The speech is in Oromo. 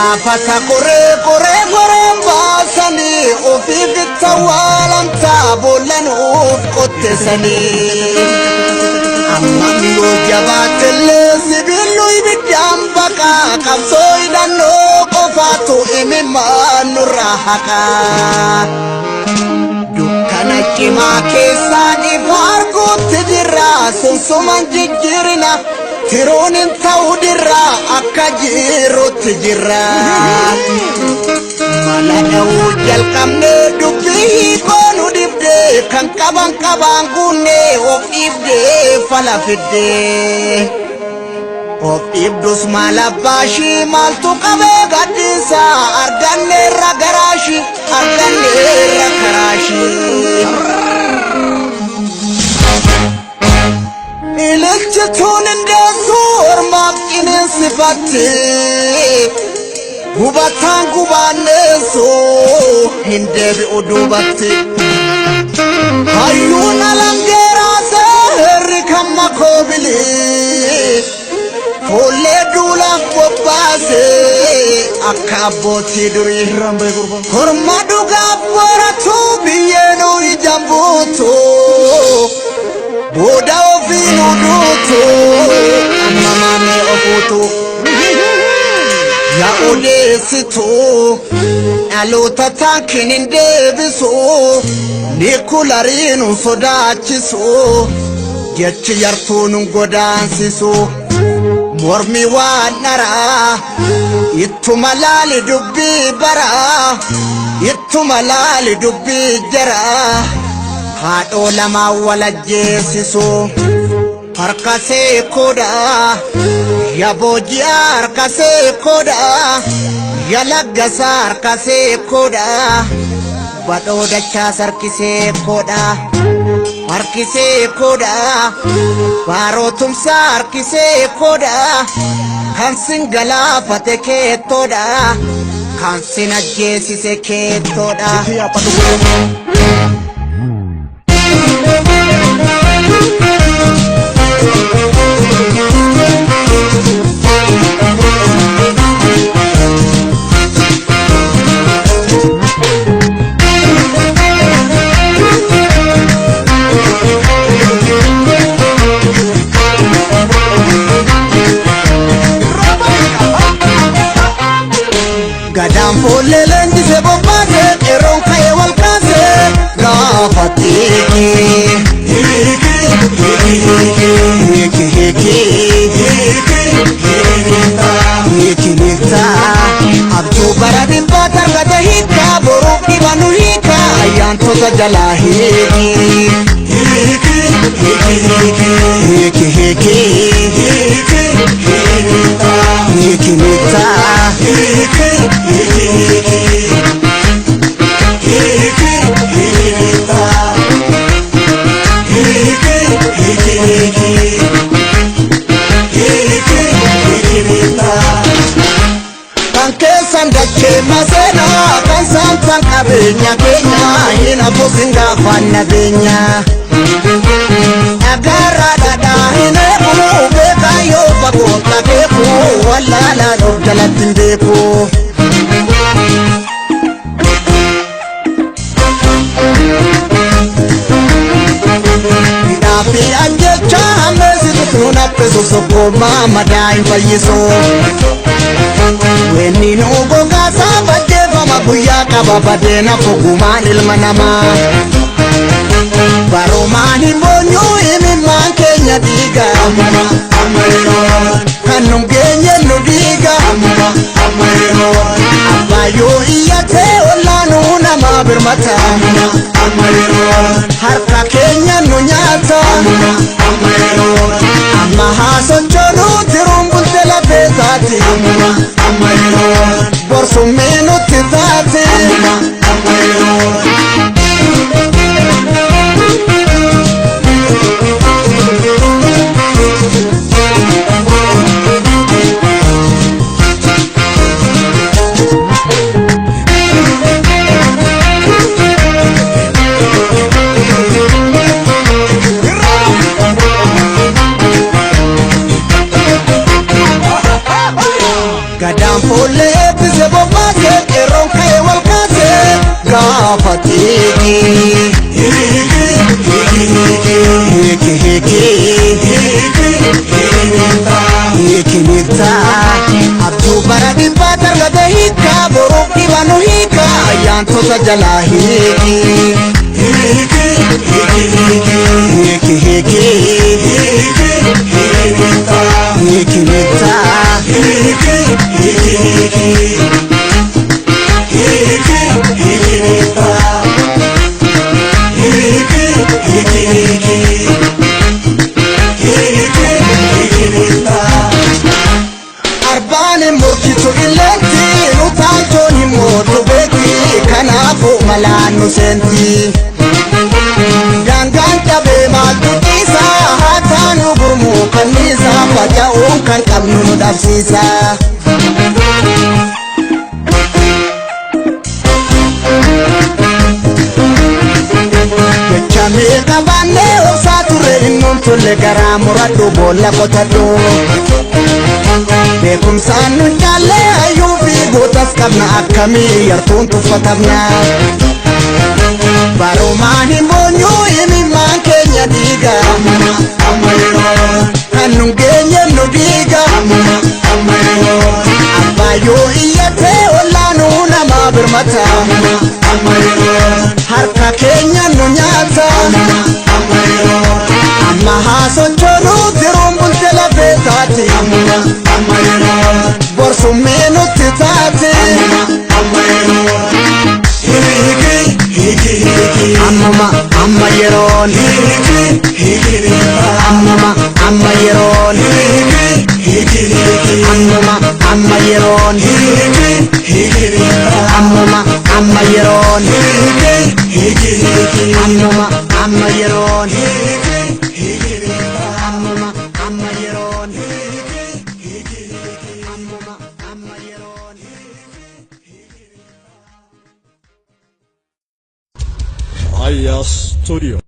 Gaafata koree baasanii ofii bitta waalamtaa boolanuuf qottesanii. Amma yoo jabaatellee sibiiluu ibiddaan baqaa qabsoo hidhannoo qofaatu imimmaan nurraa haqaa. Dukkana cimaa keessaan ifa arguutti jirra sunsuman jijjiirina. Tironin ta'uu dirra akka jirutti jirra. Mala dha'uu jalqabne dubbii koonu dibde kan qaban guunne of dhiibdee fala fidde. Of dhiibdus maal abbaashii maaltu qabee gadhiisa arganneerra garaashii arganneerra karaashii. Ililchituun indeessu ormaaf qineensifatte gubataan gubaanneessu hin deebi'u duubatti. Hayyuun alangeeraase herri kan makoobili fuullee duulaaf bobbaase akka abbootii durii. Korma dhugaaf boratu biyyeenuu ijaan buutu. Boda ofinu dutu mamame ofutu ya odesitu alota tankinin debisu nikularinu sodachisu jechi yartunun godansisu mormi wanara ittumalali dubbi bara ittumalali dubbi jara. Haadho lama walajjeessisu harkasee koda ya booji'a harkasee koda ya laggasa harkasee koda badhoo dachaas harkisee koda baarootumsa harkisee koda kan sin galaafate keettoodha kan sin ajjeesise keettoodha. Gadaan fuullee leenjisee bobbaasee qeerroon ka'ee wal kaasee gaafatee abjuu bara dhibbaa targate hiikaa boruuf dhibanu hiikaa ayyaantota jalaa hiiki. Sandache masena kan santan kabenya kenya ina bosinga fanna benya agara dada ine ube kayo bakota keku wala la no galatindeko Nafi anje chame situna peso soko mama dai fayiso Weni nugo ngasa bajeva mabuya kababade na foguman ilmanama Baromani mbonyo imi mankenya diga Kanum genye nudiga Abayo iyate olanu na mabirmata Harka kenya nunyata Amma hason chonu tirumbulte la bezati Borsu menu titati hiikta abjuu bara dhibbaa dargabe hiika boruuf dhibanu hiika ayyaantota jalaa hiiki hiiki hiiki hiiki hiiki Arbane morkitu ilenti nutanjoni modu beki kanafu malanu senti Ganganta be maltu isa hatanu gurmu kanisa fajaun kan kamnu mudafsisa Chame kabane osature innun tulle gara muradu bolla kotadu Bekum sanu jalle ayu fi gotas kabna akami yartun tufatabna Barumani monyo imi mankenya diga Kanung genye nudiga Abayo iyate olanu nama bermata Harka kenya nunyata Amma haso chonu tirumbun telabetati Borsu menu titati Amma yeron Amma yeron Amma yeron Amma yeron Amma yeron Aya Studio.